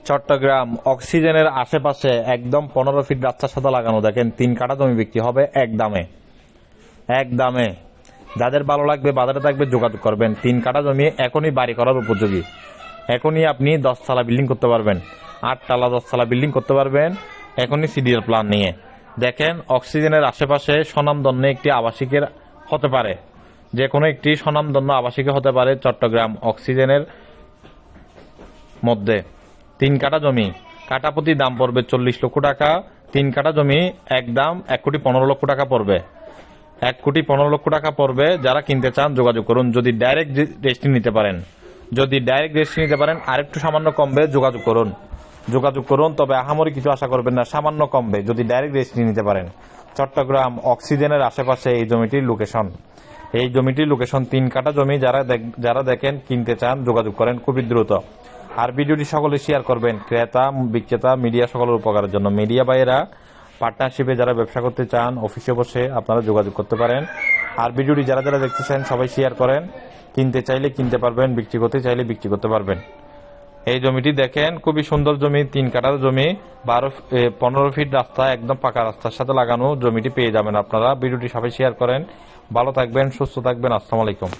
চট্টগ্রাম অক্সিজেনের আশেপাশে একদম 15 ফিট রাস্তার সাথে লাগানো, দেখেন 3 কাঠা জমি বিক্রি হবে এক দামে। এক দামে যাদের ভালো লাগবে বাজারে থাকবে যোগাযোগ করবেন। 3 কাঠা জমি এখনই বাড়ি করার উপযোগী। এখনই আপনি 10 তলা বিল্ডিং করতে পারবেন, 8 তলা 10 তলা বিল্ডিং করতে পারবেন এখনই সিডিএল প্ল্যান নিয়ে। দেখেন অক্সিজেনের আশেপাশে স্বনামধন্য একটি আবাসিকের হতে পারে, যে কোনো একটি স্বনামধন্য আবাসিকে হতে পারে চট্টগ্রাম অক্সিজেনের মধ্যে। 3 কাঠা জমি, কাঠা প্রতি দাম পড়বে 40 লক্ষ টাকা। 3 কাঠা জমি একদম 1,15,00,000 টাকা পড়বে। 1,15,00,000 টাকা পড়বে। যারা কিনতে চান যোগাযোগ করুন। যদি ডাইরেক্ট রেজিস্ট্রি নিতে পারেন, আরেকটু সামান্য কমবে যোগাযোগ করুন। তবে আহামরি কিছু আশা করবেন না, সামান্য কমবে যদি ডাইরেক্ট রেজিস্ট্রি নিতে পারেন। চট্টগ্রাম অক্সিজেনের আশেপাশে এই জমিটির লোকেশন। 3 কাঠা জমি। যারা দেখেন কিনতে চান যোগাযোগ করেন খুবই দ্রুত। আর ভিডিওটি সকলে শেয়ার করবেন, ক্রেতা বিক্রেতা মিডিয়া সকলের উপকারের জন্য। মিডিয়া ভাইয়েরা পার্টনারশিপে যারা ব্যবসা করতে চান অফিসে বসে আপনারা যোগাযোগ করতে পারেন। আর ভিডিওটি যারা দেখতেছেন সবাই শেয়ার করেন। কিনতে চাইলে কিনতে পারবেন, বিক্রি করতে চাইলে বিক্রি করতে পারবেন। এই জমিটি দেখেন খুবই সুন্দর জমি, 3 কাঠার জমি, 15 ফিট রাস্তা, একদম পাকা রাস্তার সাথে লাগানো জমিটি পেয়ে যাবেন আপনারা। ভিডিওটি সবাই শেয়ার করেন। ভালো থাকবেন, সুস্থ থাকবেন। আসসালামু আলাইকুম।